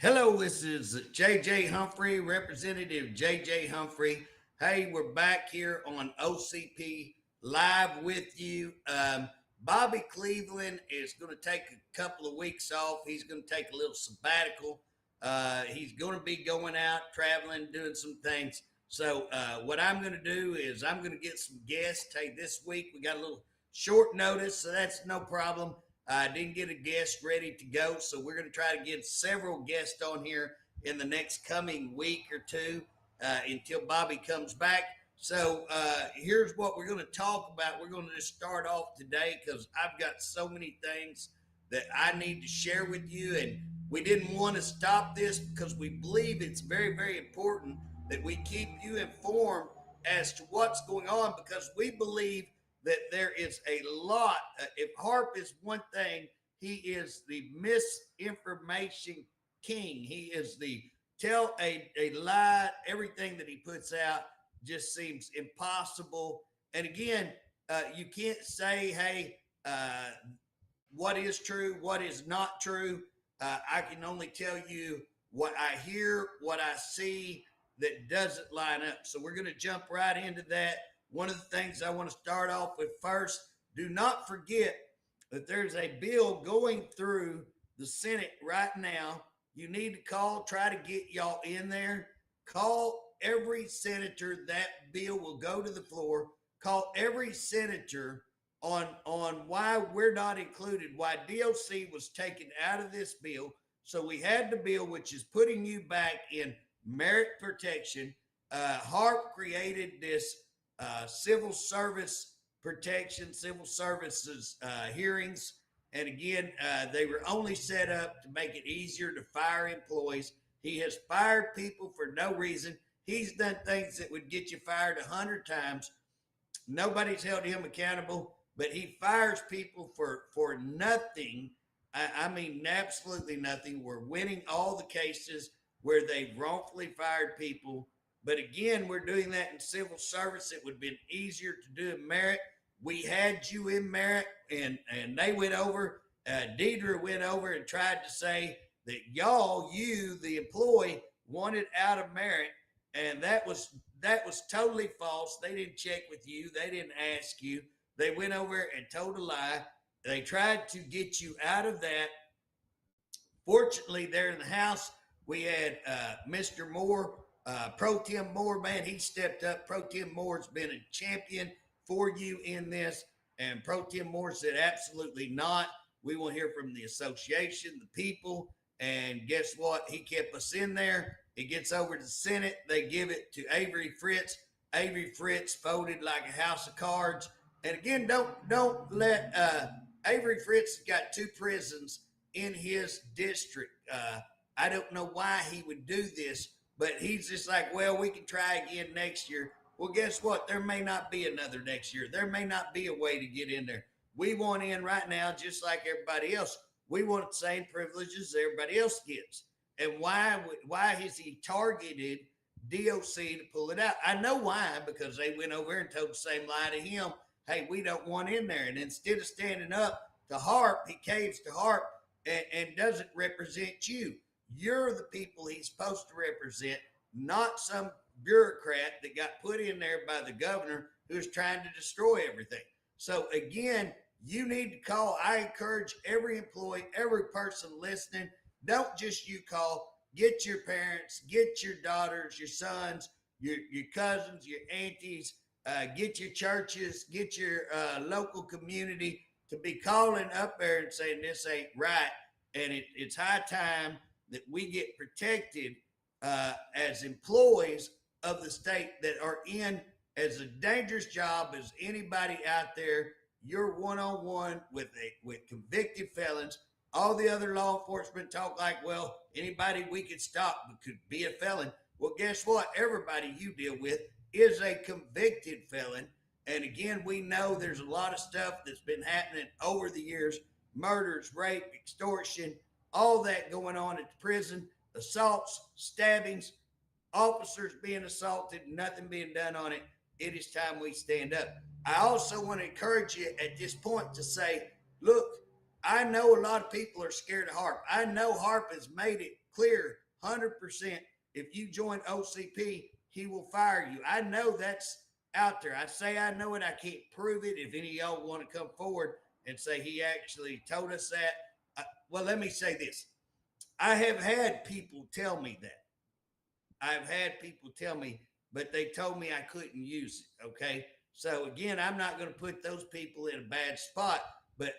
Hello, this is JJ Humphrey, Representative JJ Humphrey. Hey, we're back here on OCP live with you. Bobby Cleveland is going to take a couple of weeks off. He's going to take a little sabbatical. He's going to be going out, traveling, doing some things. So, what I'm going to do is I'm going to get some guests. Hey, this week we got a little short notice, so that's no problem. I didn't get a guest ready to go, so we're going to try to get several guests on here in the next coming week or two until Bobby comes back. So here's what we're going to talk about. We're going to just start off today because I've got so many things that I need to share with you, and we didn't want to stop this because we believe it's very, very important that we keep you informed as to what's going on, because we believe that there is a lot. If Harp is one thing, he is the misinformation king. He is the tell a lie. Everything that he puts out just seems impossible. And again, you can't say, hey, what is true, what is not true. I can only tell you what I hear, what I see that doesn't line up. So we're going to jump right into that. One of the things I want to start off with first, do not forget that there's a bill going through the Senate right now. You need to call, try to get y'all in there. Call every senator. That bill will go to the floor. Call every senator on why we're not included, why DOC was taken out of this bill. So we had the bill, which is putting you back in merit protection. Harp created this civil service protection, civil services hearings. And again, they were only set up to make it easier to fire employees. He has fired people for no reason. He's done things that would get you fired 100 times. Nobody's held him accountable, but he fires people for nothing. I mean, absolutely nothing. We're winning all the cases where they've wrongfully fired people. But again, we're doing that in civil service. It would have been easier to do in merit. We had you in merit, and they went over. Deidre went over and tried to say that you, the employee, wanted out of merit, and that was totally false. They didn't check with you. They didn't ask you. They went over and told a lie. They tried to get you out of that. Fortunately, there in the House, we had Mr. Moore. Pro Tem Moore, man, he stepped up. Pro Tem Moore's been a champion for you in this. And Pro Tem Moore said, absolutely not. We will hear from the association, the people. And guess what? He kept us in there. It gets over to the Senate. They give it to Avery Fritz. Avery Fritz folded like a house of cards. And again, don't let Avery Fritz has got 2 prisons in his district. I don't know why he would do this. But he's just like, well, we can try again next year. Well, guess what? There may not be another next year. There may not be a way to get in there. We want in right now, just like everybody else. We want the same privileges everybody else gets. And why has he targeted DOC to pull it out? I know why, because they went over and told the same lie to him. Hey, we don't want in there. And instead of standing up to Harp, he caves to Harp and doesn't represent you. You're the people he's supposed to represent, not some bureaucrat that got put in there by the governor who's trying to destroy everything. So again, you need to call. I encourage every employee, every person listening, don't just you call. Get your parents, get your daughters, your sons, your cousins, your aunties, get your churches, get your local community to be calling up there and saying this ain't right. And it's high time that we get protected as employees of the state that are in as a dangerous job as anybody out there. You're one-on-one with convicted felons. All the other law enforcement talk like, well, anybody we could stop could be a felon. Well, guess what? Everybody you deal with is a convicted felon. And again, we know there's a lot of stuff that's been happening over the years: murders, rape, extortion, all that going on at the prison, assaults, stabbings, officers being assaulted, nothing being done on it. It is time we stand up. I also want to encourage you at this point to say, look, I know a lot of people are scared of Harp. I know Harp has made it clear 100%. If you join OCP, he will fire you. I know that's out there. I say I know it. I can't prove it. If any of y'all want to come forward and say he actually told us that, well, let me say this. I have had people tell me that. I've had people tell me, but they told me I couldn't use it. Okay. So again, I'm not going to put those people in a bad spot, but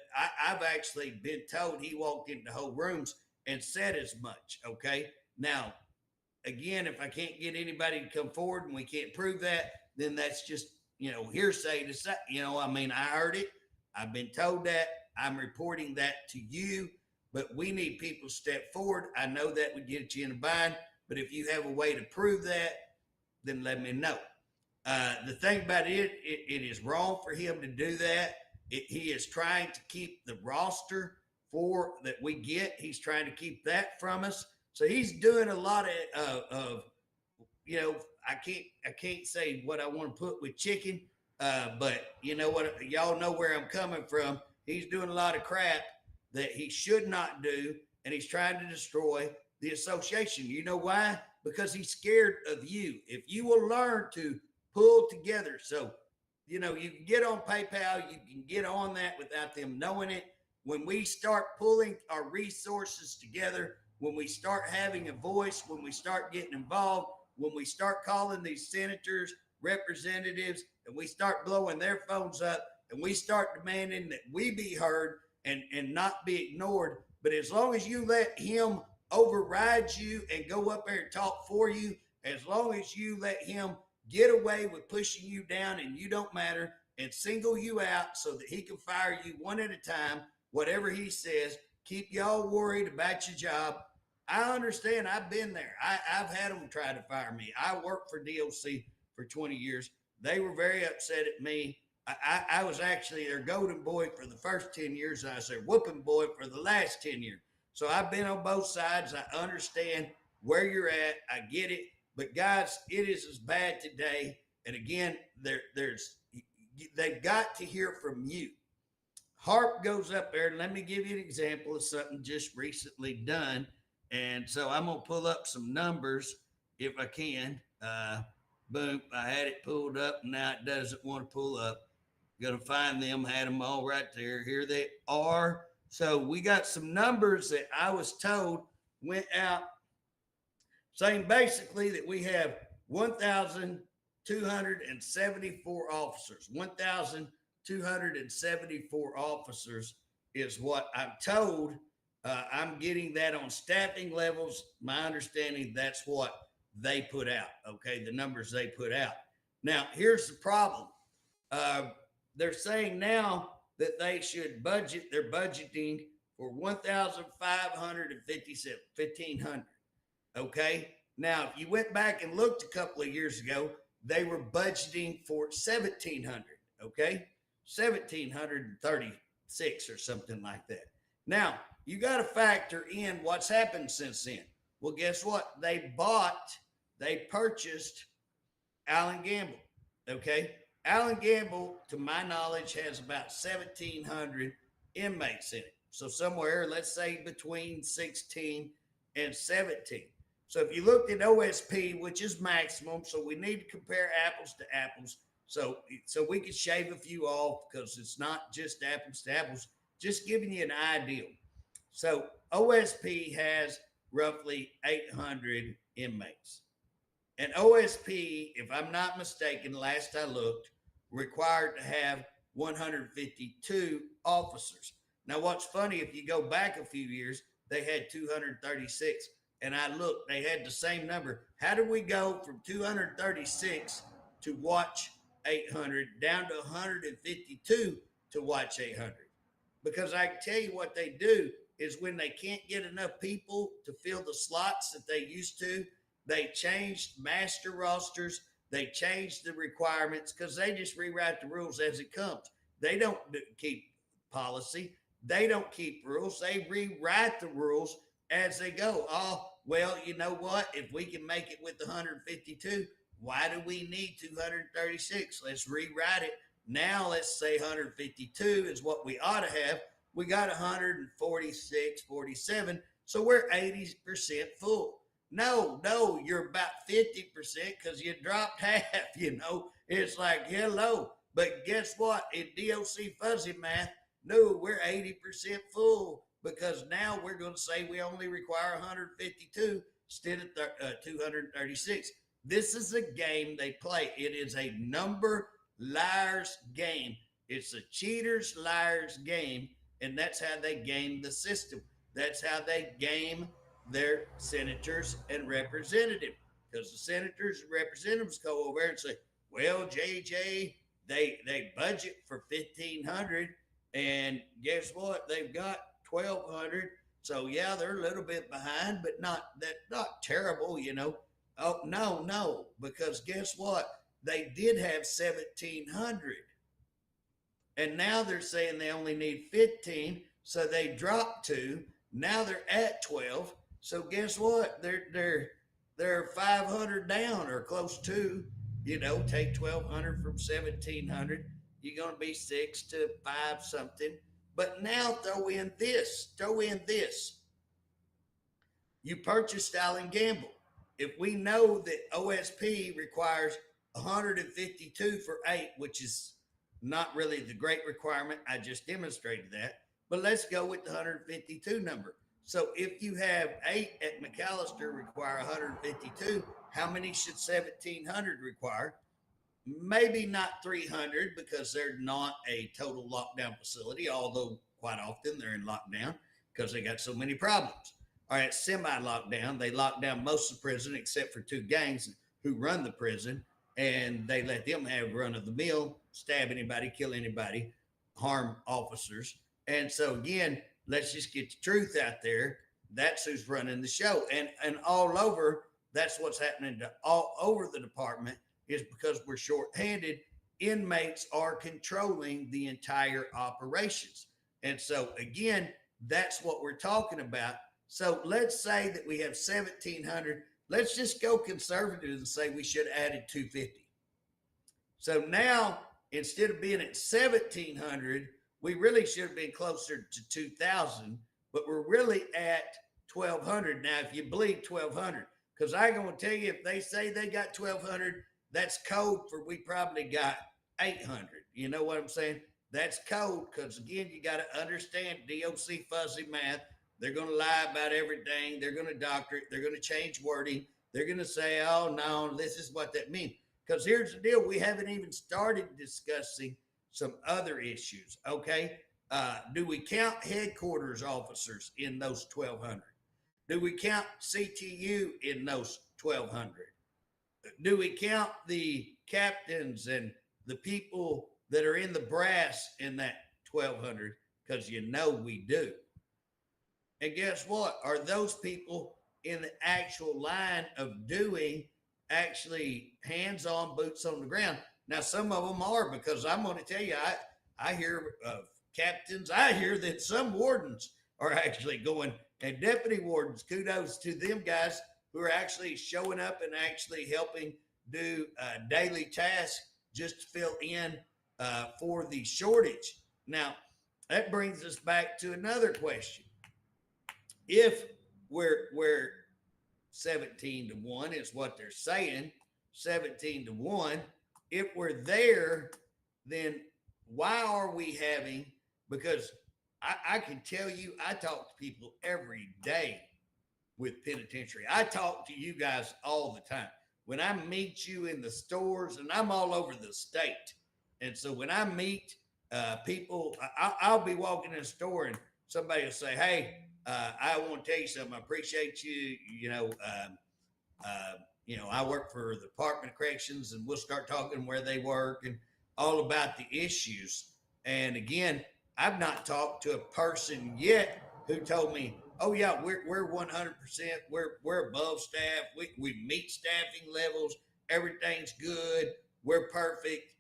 I've actually been told he walked into whole rooms and said as much. Okay. Now, again, if I can't get anybody to come forward and we can't prove that, then that's just, hearsay to say, I mean, I heard it. I've been told that. I'm reporting that to you, but we need people to step forward. I know that would get you in a bind, but if you have a way to prove that, then let me know. The thing about it is wrong for him to do that. He is trying to keep the roster that we get. He's trying to keep that from us. So he's doing a lot of I can't say what I want to put with chicken, but you know what? Y'all know where I'm coming from. He's doing a lot of crap that he should not do, and he's trying to destroy the association. You know why? Because he's scared of you. If you will learn to pull together, so you can get on PayPal, you can get on that without them knowing it. When we start pulling our resources together, when we start having a voice, when we start getting involved, when we start calling these senators, representatives, and we start blowing their phones up, and we start demanding that we be heard and not be ignored. But as long as you let him override you and go up there and talk for you, as long as you let him get away with pushing you down and you don't matter and single you out so that he can fire you one at a time, whatever he says, keep y'all worried about your job. I understand. I've been there. I've had them try to fire me. I worked for DOC for 20 years. They were very upset at me. I was actually their golden boy for the first 10 years. And I was their whooping boy for the last 10 years. So I've been on both sides. I understand where you're at. I get it. But guys, it is as bad today. And again, they've got to hear from you. Harp goes up there. Let me give you an example of something just recently done. And so I'm going to pull up some numbers if I can. Boom. I had it pulled up. Now it doesn't want to pull up. Going to find them. Had them all right there. Here they are. So we got some numbers that I was told went out saying basically that we have 1,274 officers. 1,274 officers is what I'm told. I'm getting that on staffing levels. My understanding, that's what they put out. Okay, the numbers they put out. Now, here's the problem. They're saying now that they should budget. They're budgeting for 1,557, 1,500. Okay. Now, if you went back and looked a couple of years ago, they were budgeting for 1,700. Okay. 1,736 or something like that. Now, you got to factor in what's happened since then. Well, guess what? They purchased Allen Gamble. Okay. Allen Gamble, to my knowledge, has about 1,700 inmates in it. So somewhere, let's say between 16 and 17. So if you looked at OSP, which is maximum, so we need to compare apples to apples. So we could shave a few off because it's not just apples to apples, just giving you an idea. So OSP has roughly 800 inmates. And OSP, if I'm not mistaken, last I looked, required to have 152 officers. Now, what's funny, if you go back a few years, they had 236. And I looked, they had the same number. How did we go from 236 to watch 800 down to 152 to watch 800? Because I can tell you what they do is when they can't get enough people to fill the slots that they used to, they changed master rosters. They changed the requirements because they just rewrite the rules as it comes. They don't keep policy. They don't keep rules. They rewrite the rules as they go. Oh, well, you know what? If we can make it with 152, why do we need 236? Let's rewrite it. Now let's say 152 is what we ought to have. We got 146, 47. So we're 80% full. No, you're about 50% because you dropped half, It's like, hello. But guess what? In DOC fuzzy math, no, we're 80% full because now we're going to say we only require 152 instead of 236. This is a game they play. It is a number liars game. It's a cheaters, liars game, and that's how they game the system. That's how they game their senators and representatives. Because the senators and representatives go over there and say, well, JJ, they budget for 1,500, and guess what? They've got 1,200. So yeah, they're a little bit behind, but not terrible, Oh no, because guess what? They did have 1,700, and now they're saying they only need 15, so they dropped 2. Now they're at 12. So guess what? They're 500 down or close to. Take 1,200 from 1,700. You're gonna be 6 to 5 something. But now throw in this. You purchase style and gamble. If we know that OSP requires 152 for 8, which is not really the great requirement, I just demonstrated that. But let's go with the 152 number. So if you have 8 at McAllister require 152, how many should 1,700 require? Maybe not 300 because they're not a total lockdown facility, although quite often they're in lockdown because they got so many problems. All right, semi-lockdown. They lock down most of the prison except for 2 gangs who run the prison, and they let them have run of the mill, stab anybody, kill anybody, harm officers. And so again, let's just get the truth out there. That's who's running the show. And all over, that's what's happening to all over the department is because we're shorthanded. Inmates are controlling the entire operations. And so again, that's what we're talking about. So let's say that we have 1,700. Let's just go conservative and say we should have added 250. So now, instead of being at 1,700, we really should have been closer to 2,000, but we're really at 1,200. Now, if you believe 1,200, because I'm going to tell you, if they say they got 1,200, that's code for we probably got 800. You know what I'm saying? That's code because, again, you got to understand DOC fuzzy math. They're going to lie about everything. They're going to doctor it. They're going to change wording. They're going to say, oh, no, this is what that means. Because here's the deal. We haven't even started discussing some other issues, okay? Do we count headquarters officers in those 1,200? Do we count CTU in those 1,200? Do we count the captains and the people that are in the brass in that 1,200? Because we do. And guess what? Are those people in the actual line of doing actually hands-on, boots on the ground? Now, some of them are, because I'm going to tell you, I hear of captains. I hear that some wardens are actually going, and deputy wardens, kudos to them guys who are actually showing up and actually helping do daily tasks just to fill in for the shortage. Now, that brings us back to another question. If we're 17-1 is what they're saying, 17-1. If we're there, then why are we having? Because I can tell you, I talk to people every day with penitentiary. I talk to you guys all the time. When I meet you in the stores, and I'm all over the state, and so when I meet people, I'll be walking in a store and somebody will say, "Hey, I want to tell you something. I appreciate you. I work for the Department of Corrections," and we'll start talking where they work and all about the issues. And again, I've not talked to a person yet who told me, "Oh yeah, we're 100%. We're above staff. We meet staffing levels. Everything's good. We're perfect."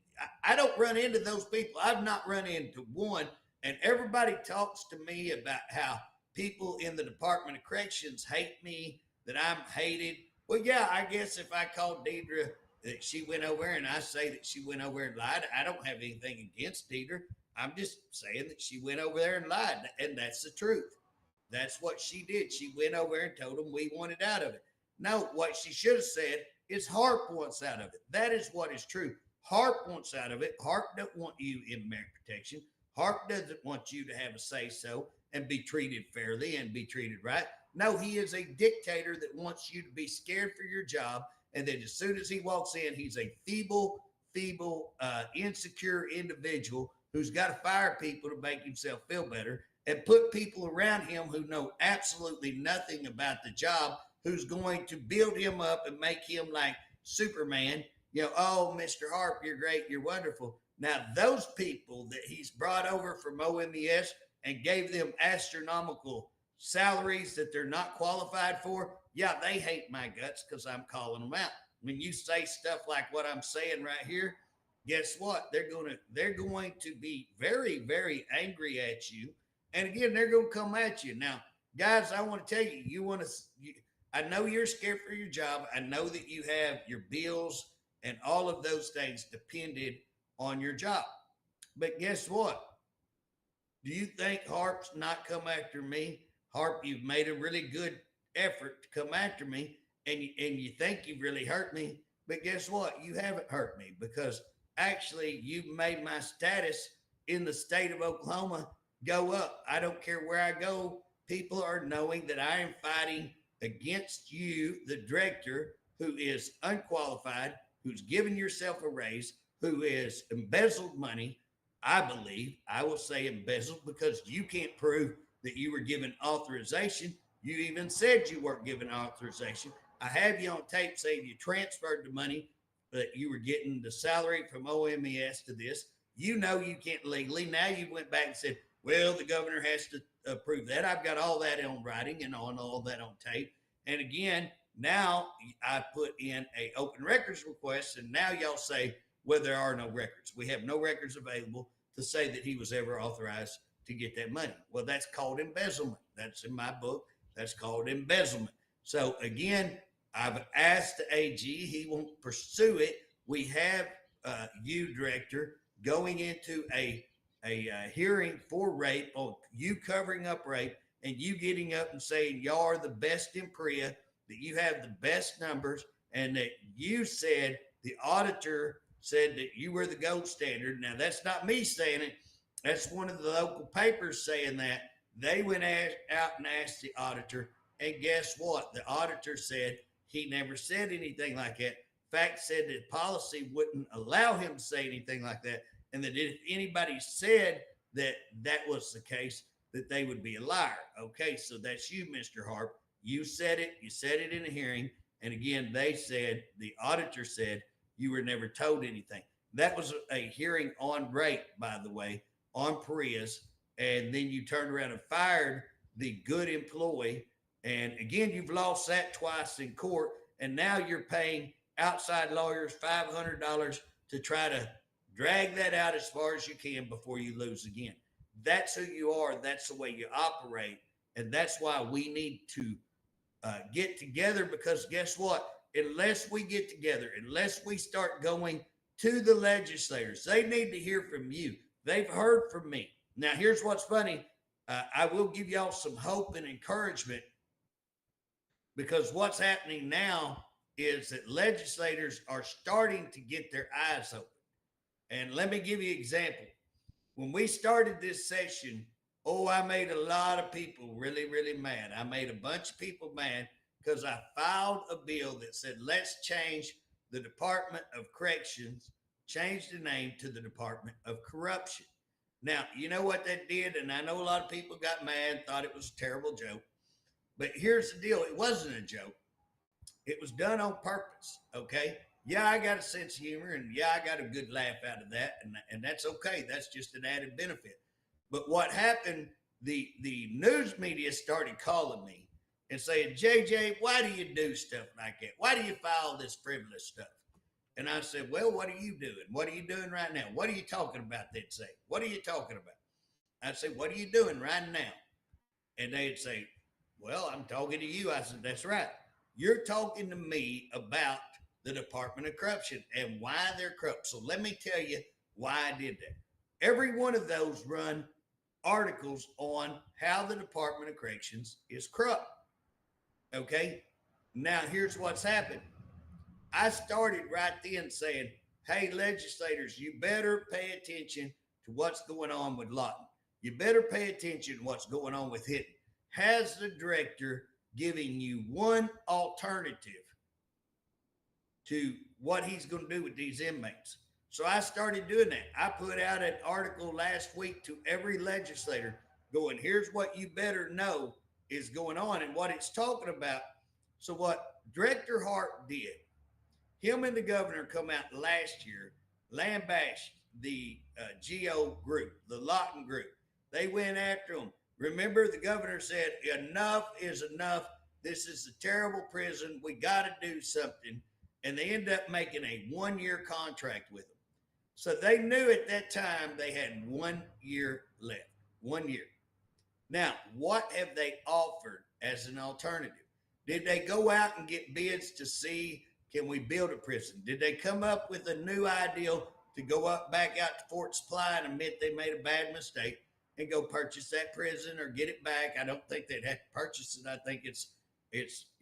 I don't run into those people. I've not run into one. And everybody talks to me about how people in the Department of Corrections hate me, that I'm hated. Well, yeah, I guess if I called Deidre that she went over and I say that she went over and lied, I don't have anything against Deidre. I'm just saying that she went over there and lied, and that's the truth. That's what she did. She went over and told them we wanted out of it. No, what she should have said is Harp wants out of it. That is what is true. Harp wants out of it. Harp don't want you in merit protection. Harp doesn't want you to have a say so and be treated fairly and be treated right. No, he is a dictator that wants you to be scared for your job. And then as soon as he walks in, he's a feeble, insecure individual who's got to fire people to make himself feel better and put people around him who know absolutely nothing about the job, who's going to build him up and make him like Superman. You know, oh, Mr. Harp, you're great, you're wonderful. Now, those people that he's brought over from OMES and gave them astronomical salaries that they're not qualified for, yeah, they hate my guts because I'm calling them out. When you say stuff like what I'm saying right here, guess what? They're going to be very, very angry at you. And again, they're going to come at you. Now, guys, I want to tell you, I know you're scared for your job. I know that you have your bills and all of those things depended on your job. But guess what? Do you think Harp's not come after me? Harp, you've made a really good effort to come after me, and you think you've really hurt me. But guess what? You haven't hurt me, because actually you've made my status in the state of Oklahoma go up. I don't care where I go. People are knowing that I am fighting against you, the director, who is unqualified, who's given yourself a raise, who is embezzled money. I believe, I will say embezzled, because you can't prove that you were given authorization. You even said you weren't given authorization. I have you on tape saying you transferred the money, that you were getting the salary from OMES to this. You know you can't legally. Now you went back and said, well, the governor has to approve that. I've got all that on writing and on all that on tape. And again, now I put in a open records request, and now y'all say, well, there are no records. We have no records available to say that he was ever authorized to get that money. Well, that's called embezzlement. That's in my book. That's called embezzlement. So again, I've asked the AG. He won't pursue it. We have you, director, going into a hearing for rape, on you covering up rape, and you getting up and saying y'all are the best in PREA, that you have the best numbers, and that you said the auditor said that you were the gold standard. Now, that's not me saying it. That's one of the local papers saying that. They went out and asked the auditor, and guess what? The auditor said he never said anything like that. Fact, said that policy wouldn't allow him to say anything like that, and that if anybody said that that was the case, that they would be a liar. Okay, so that's you, Mr. Harp. You said it. You said it in a hearing. And again, they said, the auditor said, you were never told anything. That was a hearing on rape, by the way, on PREAs. And then you turned around and fired the good employee. And again, you've lost that twice in court. And now you're paying outside lawyers $500 to try to drag that out as far as you can before you lose again. That's who you are. That's the way you operate. And that's why we need to get together, because guess what? Unless we get together, unless we start going to the legislators, they need to hear from you. They've heard from me. Now, here's what's funny. I will give y'all some hope and encouragement, because what's happening now is that legislators are starting to get their eyes open. And let me give you an example. When we started this session, I made a lot of people really, really mad. I made a bunch of people mad because I filed a bill that said, let's change the Department of Corrections, change the name to the Department of Corruption. Now, you know what that did? And I know a lot of people got mad, thought it was a terrible joke. But here's the deal. It wasn't a joke. It was done on purpose, okay? Yeah, I got a sense of humor, and yeah, I got a good laugh out of that, and that's okay. That's just an added benefit. But what happened, the news media started calling me and saying, JJ, why do you do stuff like that? Why do you file this frivolous stuff? And I said, well, what are you doing? What are you doing right now? What are you talking about? They'd say, what are you talking about? I'd say, what are you doing right now? And they'd say, well, I'm talking to you. I said, that's right. You're talking to me about the Department of Corruption and why they're corrupt. So let me tell you why I did that. Every one of those run articles on how the Department of Corrections is corrupt. Okay. Now, here's what's happened. I started right then saying, hey, legislators, you better pay attention to what's going on with Lawton. You better pay attention to what's going on with Hinton. Has the director giving you one alternative to what he's going to do with these inmates? So I started doing that. I put out an article last week to every legislator going, here's what you better know is going on and what it's talking about. So what Director Hart did, him and the governor come out last year, lambasted the GO group, the Lawton group. They went after them. Remember, the governor said, enough is enough. This is a terrible prison. We got to do something. And they ended up making a 1-year contract with them. So they knew at that time they had 1 year left. 1 year. Now, what have they offered as an alternative? Did they go out and get bids to see, can we build a prison? Did they come up with a new ideal to go up back out to Fort Supply and admit they made a bad mistake and go purchase that prison or get it back? I don't think they'd have to purchase it. I think it's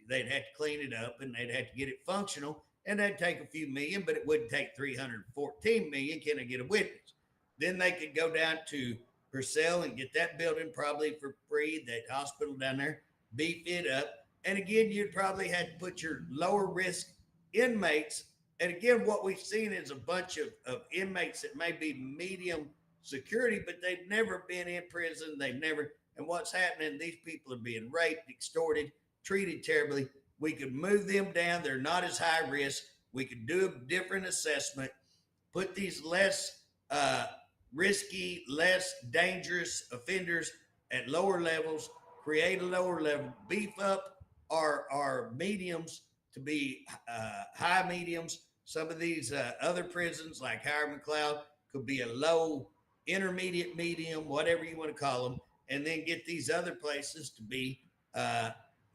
they'd have to clean it up and they'd have to get it functional, and that'd take a few million, but it wouldn't take 314 million. Can I get a witness? Then they could go down to Purcell and get that building probably for free, that hospital down there, beef it up. And again, you'd probably have to put your lower risk inmates. And again, what we've seen is a bunch of inmates that may be medium security, but they've never been in prison. They've never, and what's happening, these people are being raped, extorted, treated terribly. We could move them down. They're not as high risk. We could do a different assessment, put these less risky, less dangerous offenders at lower levels, create a lower level, beef up our mediums to be high mediums. Some of these other prisons like Howard McLeod could be a low, intermediate, medium, whatever you want to call them, and then get these other places to be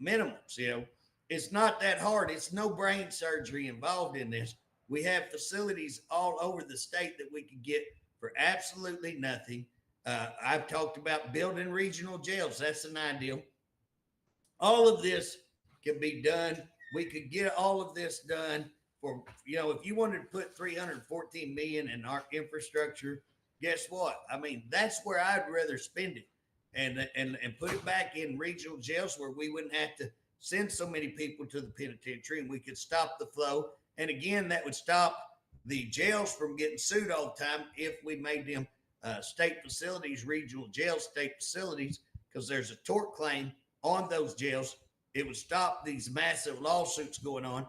minimums. You know, it's not that hard. It's no brain surgery involved in this. We have facilities all over the state that we could get for absolutely nothing. I've talked about building regional jails. That's an ideal. All of this can be done. We could get all of this done for, you know, if you wanted to put 314 million in our infrastructure, guess what? I mean, that's where I'd rather spend it and put it back in regional jails where we wouldn't have to send so many people to the penitentiary and we could stop the flow. And again, that would stop the jails from getting sued all the time if we made them state facilities, regional jails, state facilities, because there's a tort claim on those jails. It would stop these massive lawsuits going on.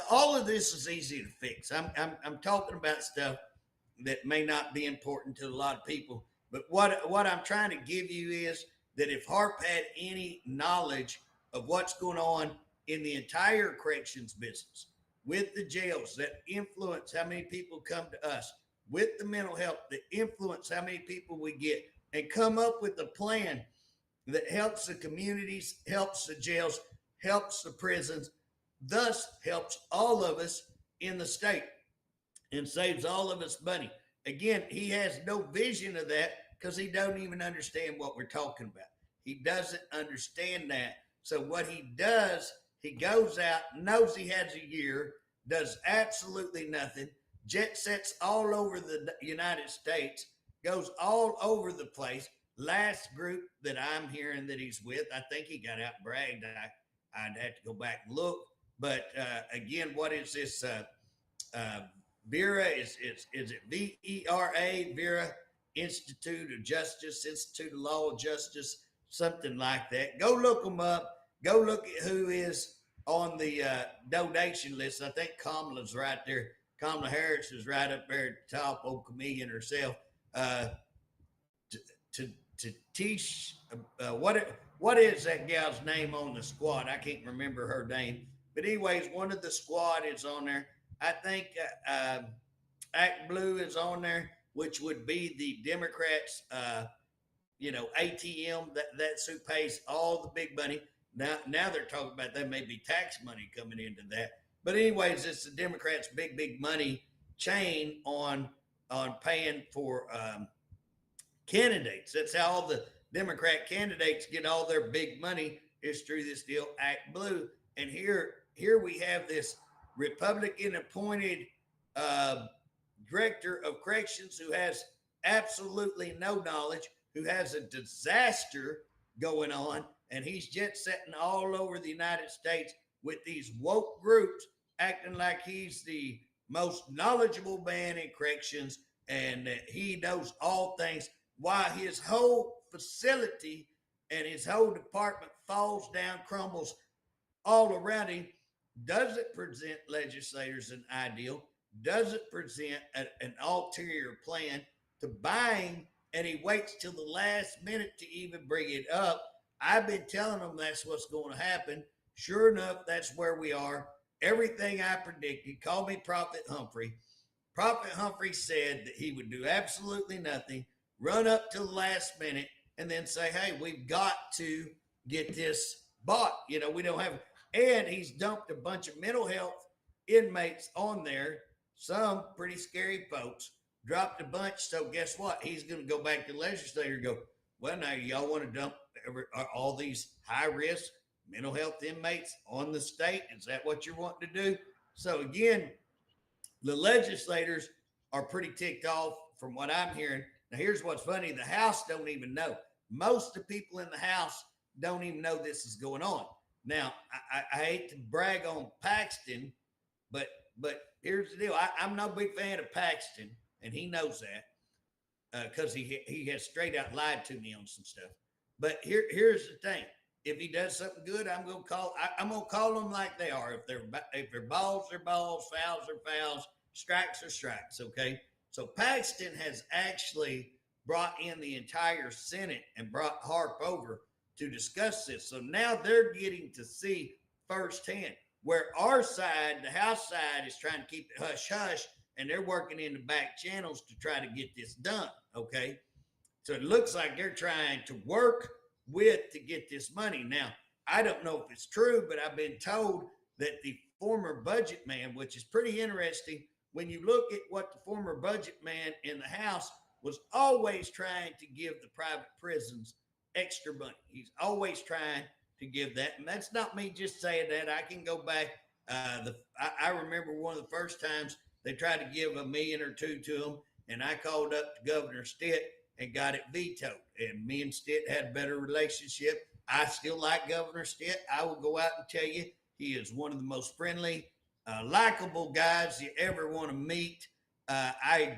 All of this is easy to fix. I'm talking about stuff that may not be important to a lot of people, but what I'm trying to give you is that if Harp had any knowledge of what's going on in the entire corrections business, with the jails that influence how many people come to us, with the mental health that influence how many people we get, and come up with a plan that helps the communities, helps the jails, helps the prisons, thus helps all of us in the state and saves all of us money. Again, he has no vision of that because he don't even understand what we're talking about. He doesn't understand that. So what he does, he goes out, knows he has a year, does absolutely nothing, jet sets all over the United States, goes all over the place. Last group that I'm hearing that he's with, I think he got out and bragged. I'd have to go back and look. But again, what is this? VERA, is it VERA, VERA, Institute of Justice, Institute of Law and Justice, something like that. Go look them up. Go look at who is on the donation list. I think Kamala's right there. Kamala Harris is right up there at the top, old comedian herself. To teach, what is that gal's name on the squad? I can't remember her name. But anyways, one of the squad is on there. I think Act Blue is on there, which would be the Democrats, ATM. That's who pays all the big money. Now they're talking about there may be tax money coming into that. But anyways, it's the Democrats' big money chain on paying for candidates. That's how all the Democrat candidates get all their big money, is through this deal, Act Blue. And here we have this Republican appointed uh, director of corrections who has absolutely no knowledge, who has a disaster going on, and he's jet setting all over the United States with these woke groups acting like he's the most knowledgeable man in corrections and that he knows all things, while his whole facility and his whole department falls down, crumbles all around him. Doesn't present legislators an ideal, doesn't present an ulterior plan to buying, and he waits till the last minute to even bring it up. I've been telling them that's what's going to happen. Sure enough, that's where we are. Everything I predicted. Call me Prophet Humphrey. Prophet Humphrey said that he would do absolutely nothing, run up to the last minute, and then say, hey, we've got to get this bought. You know, we don't have, and he's dumped a bunch of mental health inmates on there, some pretty scary folks, dropped a bunch. So guess what? He's going to go back to the legislature and go, well, now y'all want to dump all these high risk mental health inmates on the state? Is that what you're wanting to do? So again, the legislators are pretty ticked off from what I'm hearing. Now, here's what's funny. The House don't even know. Most of the people in the House don't even know this is going on. Now, I hate to brag on Paxton, but here's the deal. I'm no big fan of Paxton, and he knows that because he has straight out lied to me on some stuff. But here's the thing. If he does something good, I'm gonna call them like they are. If they're balls, they're balls, fouls are fouls, strikes are strikes. Okay. So Paxton has actually brought in the entire Senate and brought Harp over to discuss this. So now they're getting to see firsthand where our side, the House side, is trying to keep it hush hush, and they're working in the back channels to try to get this done. Okay. So it looks like they're trying to work with to get this money. Now, I don't know if it's true, but I've been told that the former budget man, which is pretty interesting, when you look at what the former budget man in the House was always trying to give the private prisons extra money. He's always trying to give that. And that's not me just saying that. I can go back. I remember one of the first times they tried to give $1 million or $2 million to him, and I called up to Governor Stitt and got it vetoed. And me and Stitt had a better relationship. I still like Governor Stitt. I will go out and tell you, he is one of the most friendly, likable guys you ever want to meet. I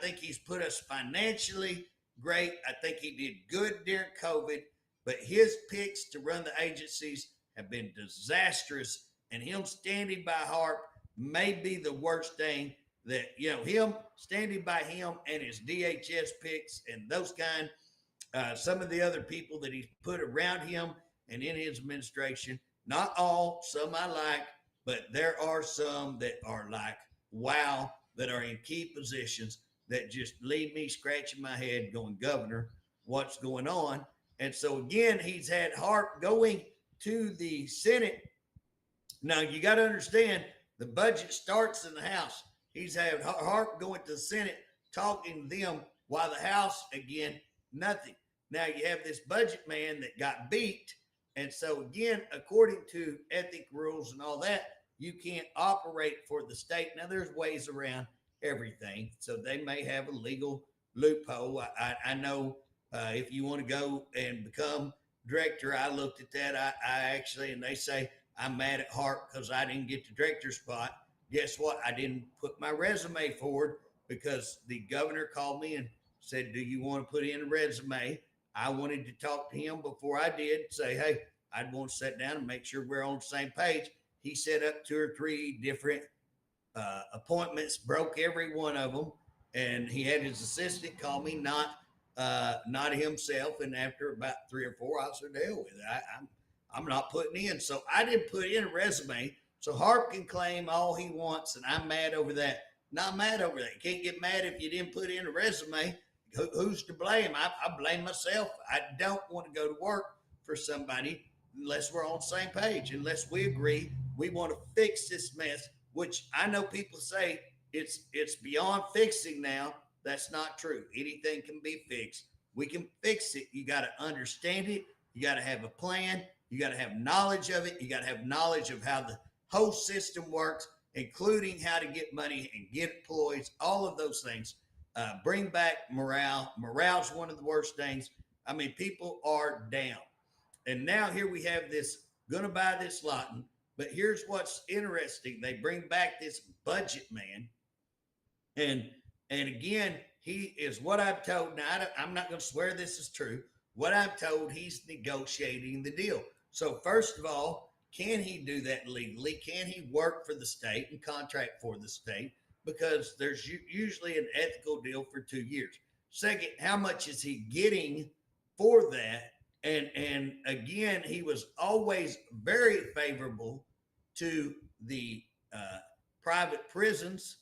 think he's put us financially great. I think he did good during COVID, but his picks to run the agencies have been disastrous. And him standing by Harp may be the worst thing that, him standing by him and his DHS picks and those kind, some of the other people that he's put around him and in his administration, not all, some I like, but there are some that are like, wow, that are in key positions that just leave me scratching my head going, Governor, what's going on? And so again, he's had Harp going to the Senate. Now you got to understand, the budget starts in the House. He's had Harp going to the Senate, talking to them, while the House, again, nothing. Now you have this budget man that got beat. And so again, according to ethic rules and all that, you can't operate for the state. Now there's ways around everything. So they may have a legal loophole. I know if you want to go and become director, I looked at that. I actually, and they say I'm mad at Harp because I didn't get the director spot. Guess what? I didn't put my resume forward because the governor called me and said, do you want to put in a resume? I wanted to talk to him before I did, say, hey, I'd want to sit down and make sure we're on the same page. He set up 2 or 3 different appointments, broke every one of them, and he had his assistant call me, not himself. And after about 3 or 4, I said, hell with it. I'm not putting in. So I didn't put in a resume. So Harp can claim all he wants, and I'm mad over that. Not mad over that. You can't get mad if you didn't put in a resume. Who's to blame? I blame myself. I don't want to go to work for somebody unless we're on the same page, unless we agree we want to fix this mess, which I know people say it's beyond fixing now. That's not true. Anything can be fixed. We can fix it. You got to understand it. You got to have a plan. You got to have knowledge of it. You got to have knowledge of how the whole system works, including how to get money and get employees, all of those things. Bring back morale. Morale's one of the worst things. I mean, people are down. And now here we have this, gonna buy this Lawton. But here's what's interesting. They bring back this budget man. And again, he is what I'm told. Now, I'm not going to swear this is true. What I'm told, he's negotiating the deal. So first of all, can he do that legally? Can he work for the state and contract for the state? Because there's usually an ethical deal for 2 years. Second, how much is he getting for that? And again, he was always very favorable to the private prisons.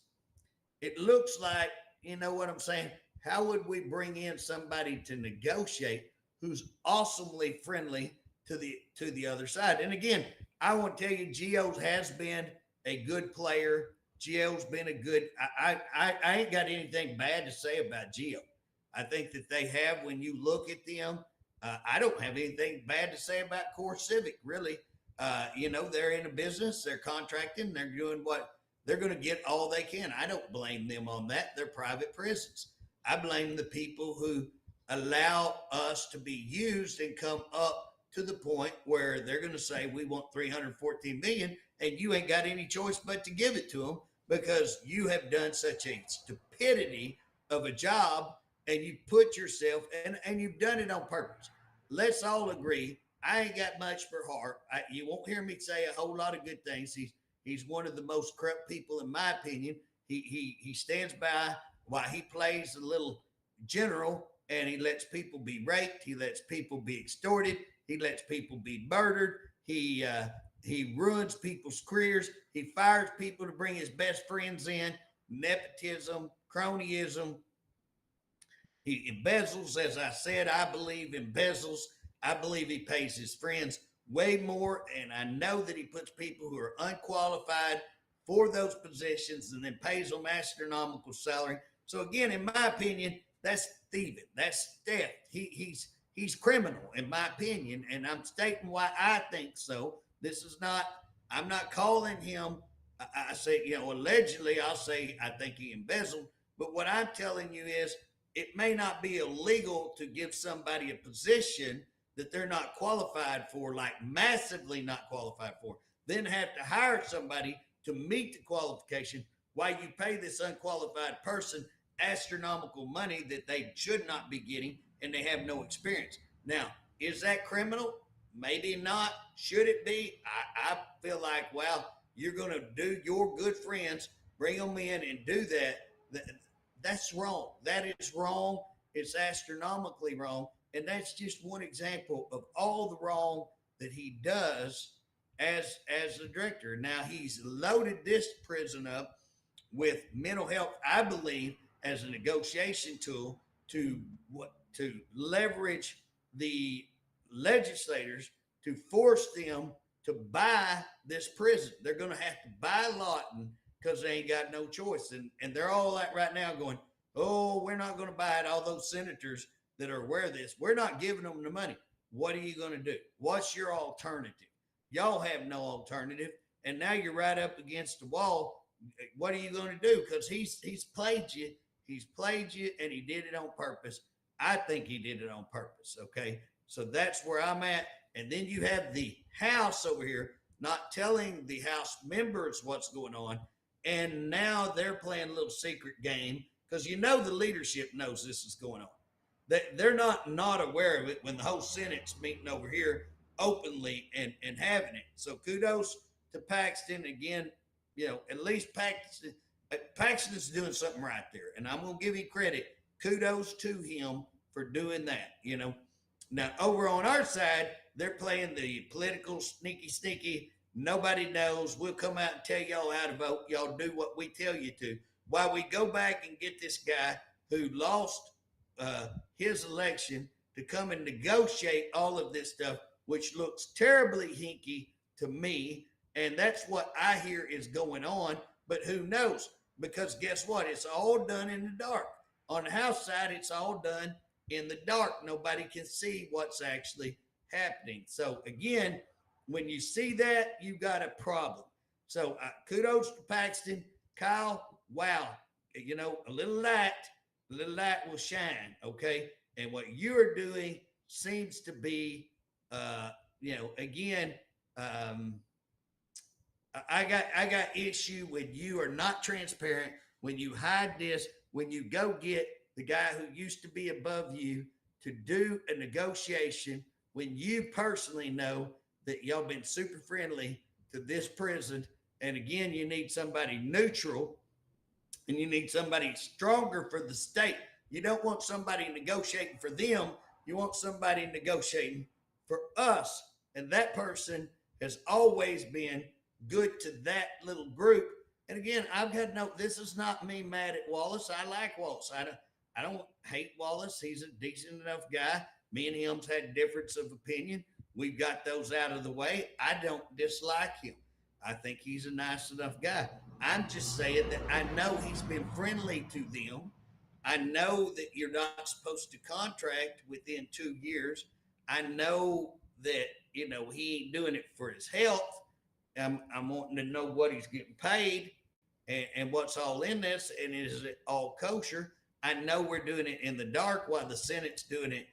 It looks like, you know what I'm saying? How would we bring in somebody to negotiate who's awesomely friendly to the other side? And again, I want to tell you, Gio's has been a good player. Gio's been a good. I ain't got anything bad to say about Gio. I think that they have, when you look at them, I don't have anything bad to say about Core Civic, really. They're in a business, they're contracting, they're doing what they're going to get all they can. I don't blame them on that. They're private prisons. I blame the people who allow us to be used and come up to the point where they're going to say, we want 314 million, and you ain't got any choice but to give it to them because you have done such a stupidity of a job, and you put yourself, and you've done it on purpose. Let's all agree, I ain't got much for Hart. You won't hear me say a whole lot of good things. He's one of the most corrupt people, in my opinion. He stands by while he plays a little general, and he lets people be raped. He lets people be extorted. He lets people be murdered. He ruins people's careers. He fires people to bring his best friends in. Nepotism, cronyism. He embezzles, as I said. I believe embezzles. I believe he pays his friends way more, and I know that he puts people who are unqualified for those positions and then pays them astronomical salary. So again, in my opinion, that's thieving. That's theft. He's criminal, in my opinion, and I'm stating why I think so. This is not. I'm not calling him. I say, allegedly. I'll say I think he embezzled. But what I'm telling you is, it may not be illegal to give somebody a position that they're not qualified for, like massively not qualified for, then have to hire somebody to meet the qualification while you pay this unqualified person astronomical money that they should not be getting, and they have no experience. Now, is that criminal? Maybe not. Should it be? I feel like, well, you're going to do your good friends, bring them in and do that. That's wrong. That is wrong. It's astronomically wrong. And that's just one example of all the wrong that he does as the director. Now, he's loaded this prison up with mental health, I believe, as a negotiation tool to leverage the legislators to force them to buy this prison. They're going to have to buy Lawton because they ain't got no choice. And they're all like right now going, oh, we're not going to buy it. All those senators that are aware of this, we're not giving them the money. What are you going to do? What's your alternative? Y'all have no alternative. And now you're right up against the wall. What are you going to do? Because he's played you. He's played you, and he did it on purpose. I think he did it on purpose, okay? So that's where I'm at. And then you have the House over here not telling the House members what's going on. And now they're playing a little secret game because the leadership knows this is going on. They're not aware of it when the whole Senate's meeting over here openly and having it. So kudos to Paxton. Again, at least Paxton's doing something right there. And I'm going to give you credit. Kudos to him for doing that, Now, over on our side, they're playing the political sneaky. Nobody knows. We'll come out and tell y'all how to vote. Y'all do what we tell you to. While we go back and get this guy who lost his election to come and negotiate all of this stuff, which looks terribly hinky to me. And that's what I hear is going on. But who knows? Because guess what? It's all done in the dark. On the House side, it's all done in the dark. Nobody can see what's actually happening. So again, when you see that, you got a problem. So kudos to Paxton, Kyle. Wow, a little light will shine. Okay, and what you're doing seems to be, again, um, I got issue when you are not transparent, when you hide this, when you go get the guy who used to be above you to do a negotiation, when you personally know that y'all been super friendly to this prison. And again, you need somebody neutral and you need somebody stronger for the state. You don't want somebody negotiating for them. You want somebody negotiating for us. And that person has always been good to that little group. And again, I've got no, this is not me mad at Wallace. I like Wallace. I don't hate Wallace. He's a decent enough guy. Me and him's had difference of opinion. We've got those out of the way. I don't dislike him. I think he's a nice enough guy. I'm just saying that I know he's been friendly to them. I know that you're not supposed to contract within 2 years. I know that, he ain't doing it for his health. I'm wanting to know what he's getting paid and what's all in this, and is it all kosher? I know we're doing it in the dark while the Senate's doing it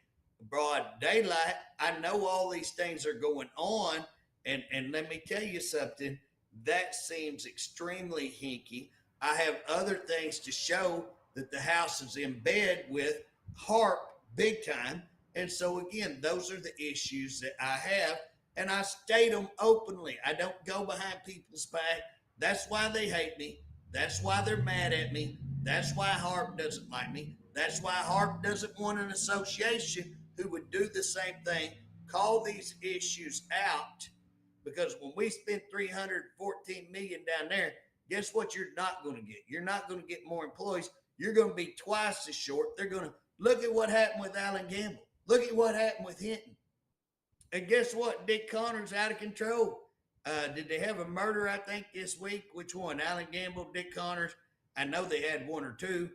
broad daylight. I know all these things are going on, and let me tell you something, that seems extremely hinky. I have other things to show that the House is in bed with HARP big time. And so again, those are the issues that I have, and I state them openly. I don't go behind people's back. That's why they hate me. That's why they're mad at me. That's why HARP doesn't like me. That's why HARP doesn't want an association who would do the same thing, call these issues out. Because when we spend $314 million down there, guess what you're not going to get? You're not going to get more employees. You're going to be twice as short. They're going to look at what happened with Allen Gamble. Look at what happened with Hinton. And guess what? Dick Connor's out of control. Did they have a murder, I think, this week? Which one? Allen Gamble, Dick Connors? I know they had one or two.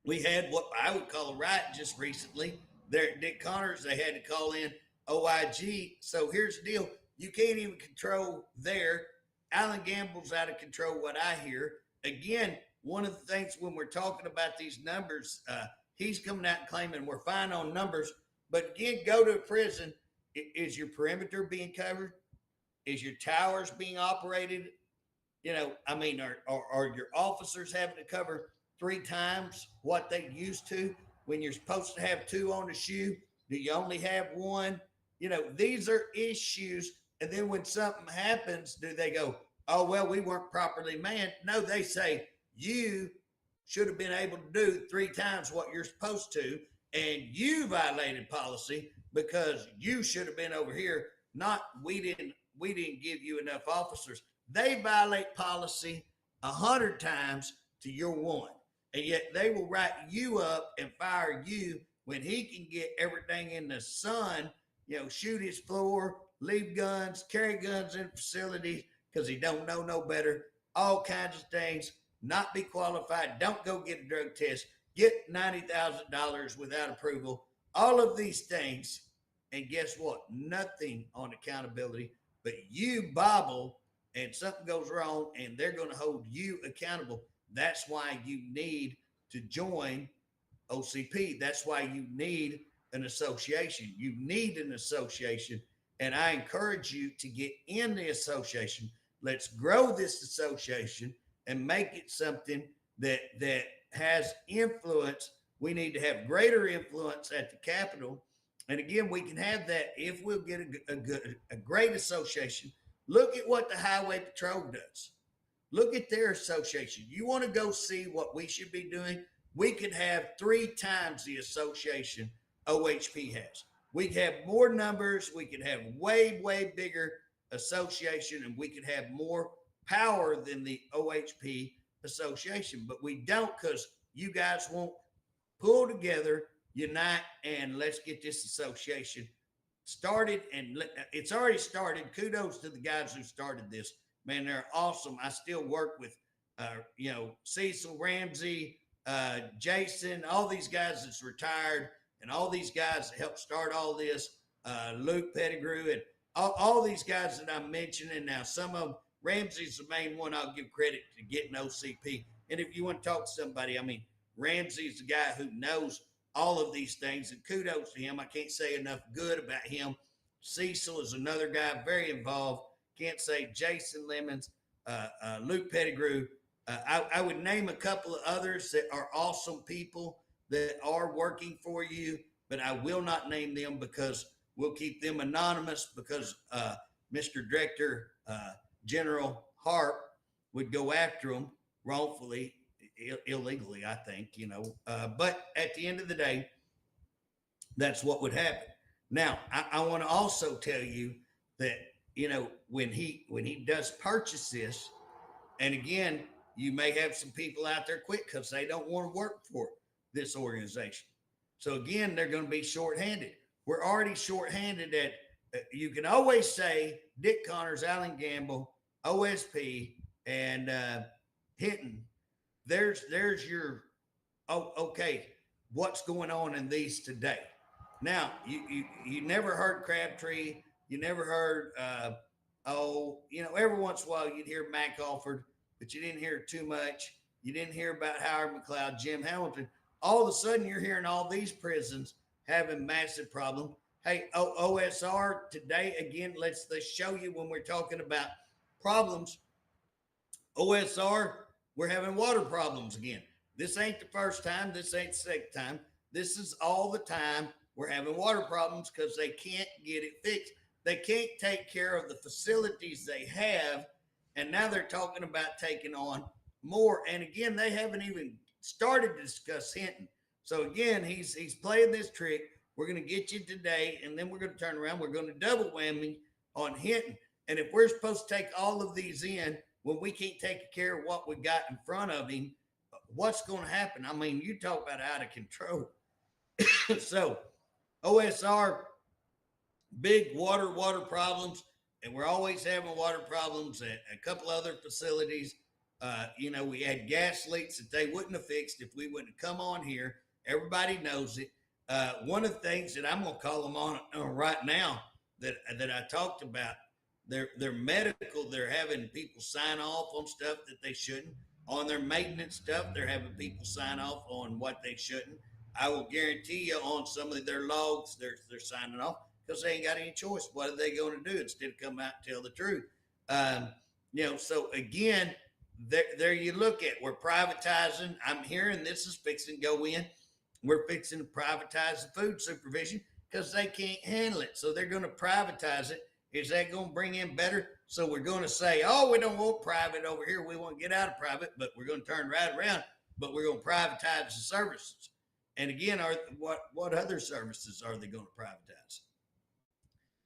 We had what I would call a riot just recently. There at Dick Connors, they had to call in OIG. So here's the deal. You can't even control there. Allen Gamble's out of control, what I hear. Again, one of the things when we're talking about these numbers, he's coming out and claiming we're fine on numbers. But again, go to a prison. Is your perimeter being covered? Is your towers being operated? Are your officers having to cover 3 times what they used to when you're supposed to have 2 on the shoe? Do you only have 1? These are issues. And then when something happens, do they go, oh, well, we weren't properly manned? No, they say you should have been able to do 3 times what you're supposed to. And you violated policy because you should have been over here. Not we didn't give you enough officers. They violate policy 100 times to your 1. And yet they will write you up and fire you when he can get everything in the sun, shoot his floor, leave guns, carry guns in facilities because he don't know no better, all kinds of things, not be qualified, don't go get a drug test, get $90,000 without approval, all of these things. And guess what? Nothing on accountability, but you bobble and something goes wrong and they're going to hold you accountable. That's why you need to join OCP. That's why you need an association. You need an association. And I encourage you to get in the association. Let's grow this association and make it something that has influence. We need to have greater influence at the Capitol. And again, we can have that if we'll get a great association. Look at what the Highway Patrol does. Look at their association. You want to go see what we should be doing? We could have 3 times the association OHP has. We could have more numbers. We could have way, way bigger association, and we could have more power than the OHP association. But we don't, because you guys won't pull together, unite, and let's get this association started. And it's already started. Kudos to the guys who started this. Man, they're awesome. I still work with, Cecil Ramsey, Jason, all these guys that's retired, and all these guys that helped start all this, Luke Pettigrew, and all these guys that I'm mentioning now. Some of them, Ramsey's the main one I'll give credit to getting OCP. And if you want to talk to somebody, I mean, Ramsey's the guy who knows all of these things, and kudos to him. I can't say enough good about him. Cecil is another guy very involved. Can't say Jason Lemons, Luke Pettigrew. I would name a couple of others that are awesome people that are working for you, but I will not name them because we'll keep them anonymous, because Mr. Director General Harp would go after them wrongfully, illegally, I think, but at the end of the day, that's what would happen. Now, I want to also tell you that, when he does purchase this, and again, you may have some people out there quit because they don't want to work for this organization. So again, they're going to be shorthanded. We're already shorthanded at, you can always say Dick Connors, Alan Gamble, OSP, and Hinton. There's your, okay, what's going on in these today? Now, you never heard Crabtree. You never heard, every once in a while you'd hear Mac Alford, but you didn't hear too much. You didn't hear about Howard McLeod, Jim Hamilton. All of a sudden, you're hearing all these prisons having massive problems. Hey, OSR today, again, let's show you when we're talking about problems. OSR, we're having water problems again. This ain't the first time. This ain't the second time. This is all the time we're having water problems because they can't get it fixed. They can't take care of the facilities they have. And now they're talking about taking on more. And again, they haven't even started to discuss Hinton. So again, he's playing this trick. We're going to get you today, and then we're going to turn around. We're going to double whammy on Hinton. And if we're supposed to take all of these in when we can't take care of what we got in front of him, what's going to happen? I mean, you talk about out of control. So OSR, big water problems. And we're always having water problems at a couple other facilities. We had gas leaks that they wouldn't have fixed if we wouldn't have come on here. Everybody knows it. One of the things that I'm going to call them on right now that I talked about, their medical, they're having people sign off on stuff that they shouldn't. On their maintenance stuff, they're having people sign off on what they shouldn't. I will guarantee you on some of their logs, they're signing off, because they ain't got any choice. What are they going to do instead of come out and tell the truth? So again, there you look at, we're privatizing. I'm hearing this is fixing to go in. We're fixing to privatize the food supervision because they can't handle it. So they're going to privatize it. Is that going to bring in better? So we're going to say, oh, we don't want private over here. We want to get out of private, but we're going to turn right around, but we're going to privatize the services. And again, what other services are they going to privatize?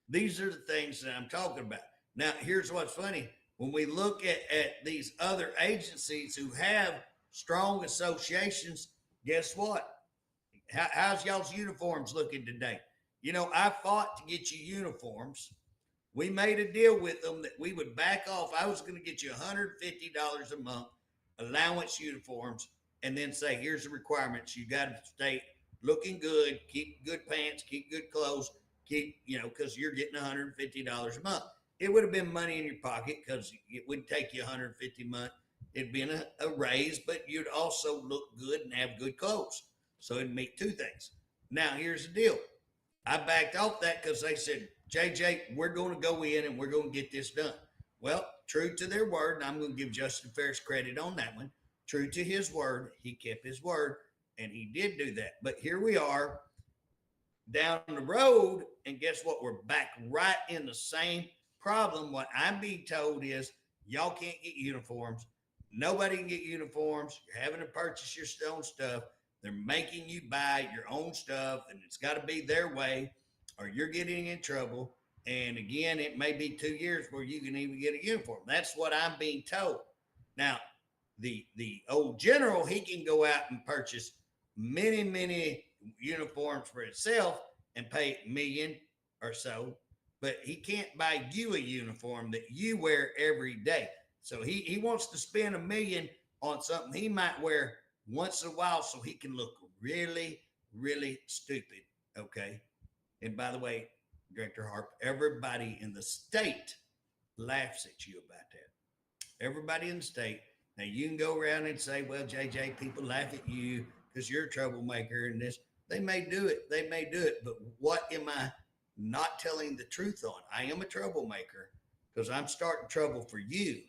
These are the things that I'm talking about. Now, here's what's funny. When we look at these other agencies who have strong associations, guess what? How's y'all's uniforms looking today? I fought to get you uniforms. We made a deal with them that we would back off. I was going to get you $150 a month allowance uniforms, and then say, here's the requirements. You got to stay looking good, keep good pants, keep good clothes, because you're getting $150 a month. It would have been money in your pocket because it wouldn't take you $150 a month. It'd been a raise, but you'd also look good and have good clothes. So it'd meet two things. Now, here's the deal. I backed off that because they said, JJ, we're going to go in and we're going to get this done. Well, true to their word, and I'm going to give Justin Ferris credit on that one. True to his word, he kept his word, and he did do that. But here we are down the road, and guess what? We're back right in the same problem. What I'm being told is y'all can't get uniforms. Nobody can get uniforms. You're having to purchase your own stuff. They're making you buy your own stuff, and it's got to be their way, or you're getting in trouble. And again, it may be 2 years before you can even get a uniform. That's what I'm being told. Now, the old general, he can go out and purchase many uniforms for himself and pay $1 million or so, but he can't buy you a uniform that you wear every day. So he wants to spend $1 million on something he might wear once in a while so he can look really, really stupid. Okay. And by the way, Director Harp, everybody in the state laughs at you about that. Everybody in the state. Now you can go around and say, well, JJ, people laugh at you because you're a troublemaker and this. They may do it. They may do it. But what am I not telling the truth on? I am a troublemaker because I'm starting trouble for you.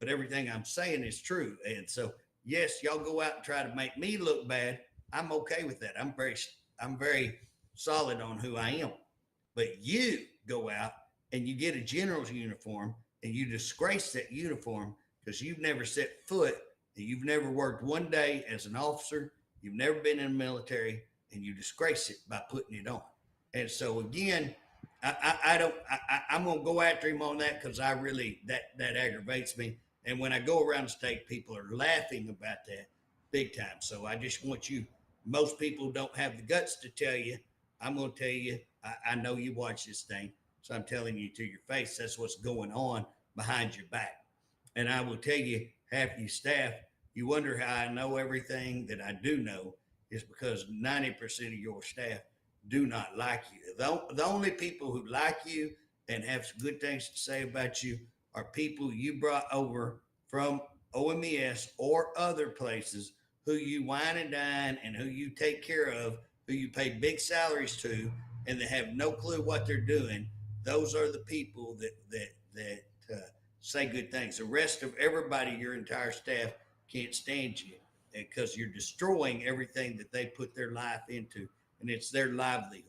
But everything I'm saying is true. And so, yes, y'all go out and try to make me look bad. I'm okay with that. I'm very solid on who I am. But you go out and you get a general's uniform and you disgrace that uniform because you've never set foot and you've never worked one day as an officer. You've never been in the military and you disgrace it by putting it on. And so again, I'm going to go after him on that because I really, that aggravates me. And when I go around the state, people are laughing about that big time. So I just want you, most people don't have the guts to tell you. I'm going to tell you, I know you watch this thing. So I'm telling you to your face, that's what's going on behind your back. And I will tell you, half your staff, you wonder how I know everything that I do know is because 90% of your staff do not like you. The only people who like you and have some good things to say about you are people you brought over from OMES or other places who you wine and dine and who you take care of, who you pay big salaries to, and they have no clue what they're doing. Those are the people that say good things. The rest of everybody, your entire staff, can't stand you because you're destroying everything that they put their life into, and it's their livelihood.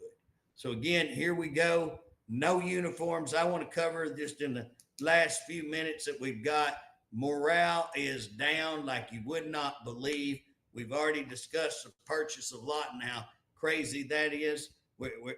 So again, here we go. No uniforms. I want to cover just in the last few minutes that we've got. Morale is down like you would not believe. We've already discussed the purchase of lot and how crazy that is.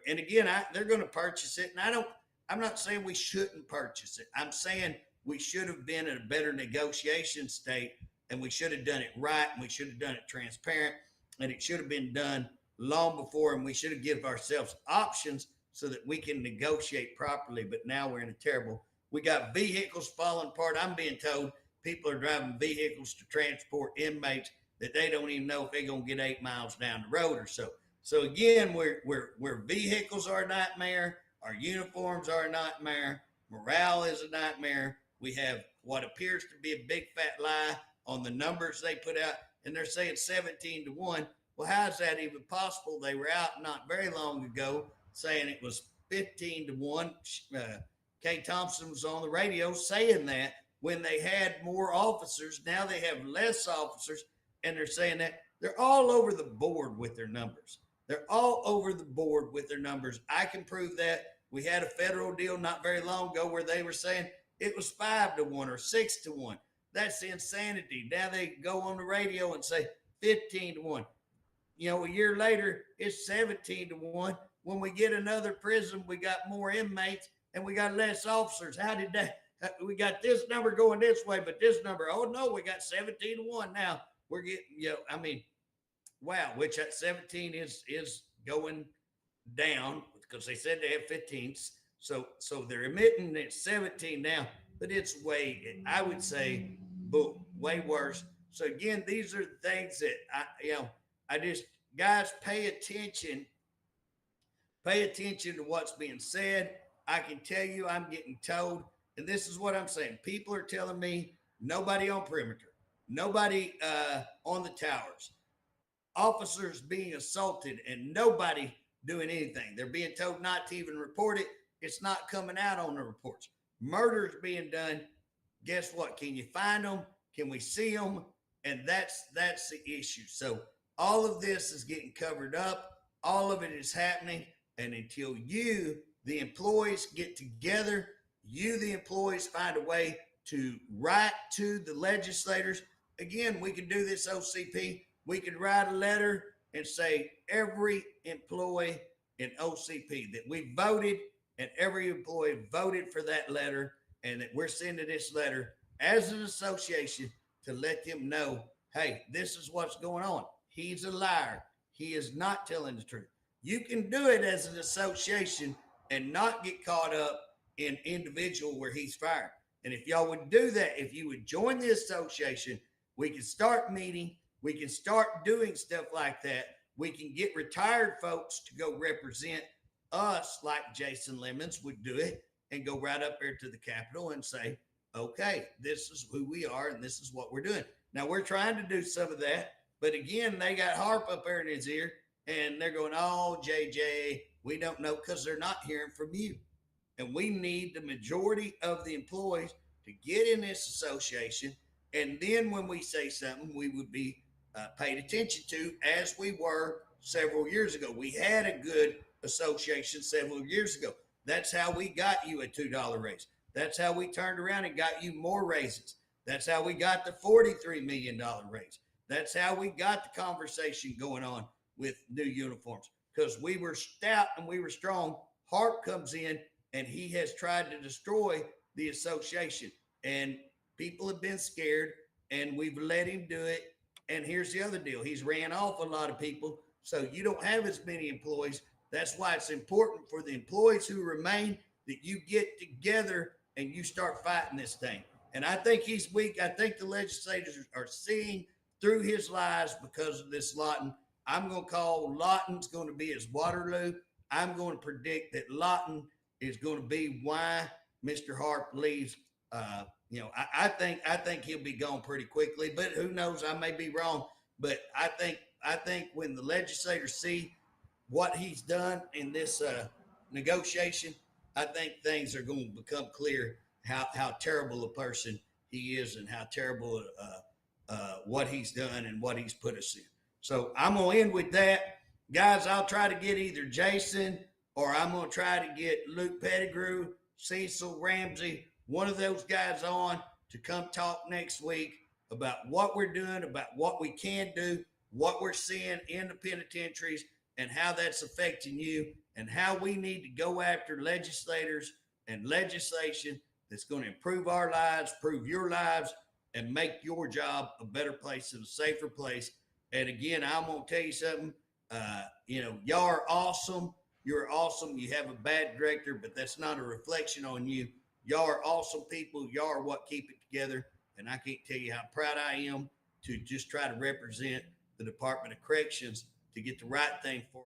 And again, they're going to purchase it. And I'm not saying we shouldn't purchase it. I'm saying we should have been in a better negotiation state, and we should have done it right, and we should have done it transparent, and it should have been done long before, and we should have given ourselves options so that we can negotiate properly. But now we're in a terrible, we got vehicles falling apart. I'm being told people are driving vehicles to transport inmates that they don't even know if they're going to get 8 miles down the road or so. So again, we're vehicles are a nightmare. Our uniforms are a nightmare. Morale is a nightmare. We have what appears to be a big fat lie on the numbers they put out, and they're saying 17-1. Well, how is that even possible? They were out not very long ago saying it was 15-1. Kay Thompson was on the radio saying that when they had more officers. Now they have less officers, and they're saying that. They're all over the board with their numbers. They're all over the board with their numbers. I can prove that. We had a federal deal not very long ago where they were saying it was 5-1 or 6-1. That's insanity. Now they go on the radio and say 15-1. A year later, it's 17-1. When we get another prison, we got more inmates and we got less officers. How did that? We got this number going this way, but this number, oh no, we got 17-1 now. We're getting, wow, which at 17 is going down because they said they have 15. So they're admitting it's 17 now, but it's I would say, boom, way worse. So again, these are things that I just, guys, pay attention to what's being said. I can tell you, I'm getting told, and this is what I'm saying. People are telling me nobody on perimeter, nobody on the towers, officers being assaulted, and nobody doing anything. They're being told not to even report it. It's not coming out on the reports. Murders being done. Guess what? Can you find them? Can we see them? And that's the issue. So all of this is getting covered up. All of it is happening. And until you, the employees, get together, you, the employees, find a way to write to the legislators. Again, we can do this, OCP. We could write a letter and say every employee in OCP that we voted, and every employee voted for that letter, and that we're sending this letter as an association to let them know, hey, this is what's going on. He's a liar. He is not telling the truth. You can do it as an association and not get caught up in individual where he's fired. And if y'all would do that, if you would join the association, we could start meeting We can start doing stuff like that. We can get retired folks to go represent us like Jason Lemons would do it and go right up there to the Capitol and say, okay, this is who we are and this is what we're doing. Now we're trying to do some of that, but again, they got Harp up there in his ear and they're going, oh, JJ, we don't know, because they're not hearing from you. And we need the majority of the employees to get in this association. And then when we say something, we would be paid attention to, as we were several years ago. We had a good association several years ago. That's how we got you a $2 raise. That's how we turned around and got you more raises. That's how we got the $43 million raise. That's how we got the conversation going on with new uniforms, because we were stout and we were strong. Harp comes in and he has tried to destroy the association, and people have been scared and we've let him do it. And here's the other deal. He's ran off a lot of people. So you don't have as many employees. That's why it's important for the employees who remain that you get together and you start fighting this thing. And I think he's weak. I think the legislators are seeing through his lies because of this Lawton. I'm going to call Lawton's going to be his Waterloo. I'm going to predict that Lawton is going to be why Mr. Harp leaves. I think he'll be gone pretty quickly, but who knows? I may be wrong. But I think when the legislators see what he's done in this negotiation, I think things are going to become clear how terrible a person he is and how terrible what he's done and what he's put us in. So I'm going to end with that. Guys, I'll try to get either Jason or I'm going to try to get Luke Pettigrew, Cecil Ramsey, one of those guys on to come talk next week about what we're doing, about what we can do, what we're seeing in the penitentiaries, and how that's affecting you, and how we need to go after legislators and legislation that's going to improve our lives, improve your lives, and make your job a better place and a safer place. And again, I'm going to tell you something. Y'all are awesome. You're awesome. You have a bad director, but that's not a reflection on you. Y'all are awesome people. Y'all are what keep it together. And I can't tell you how proud I am to just try to represent the Department of Corrections to get the right thing for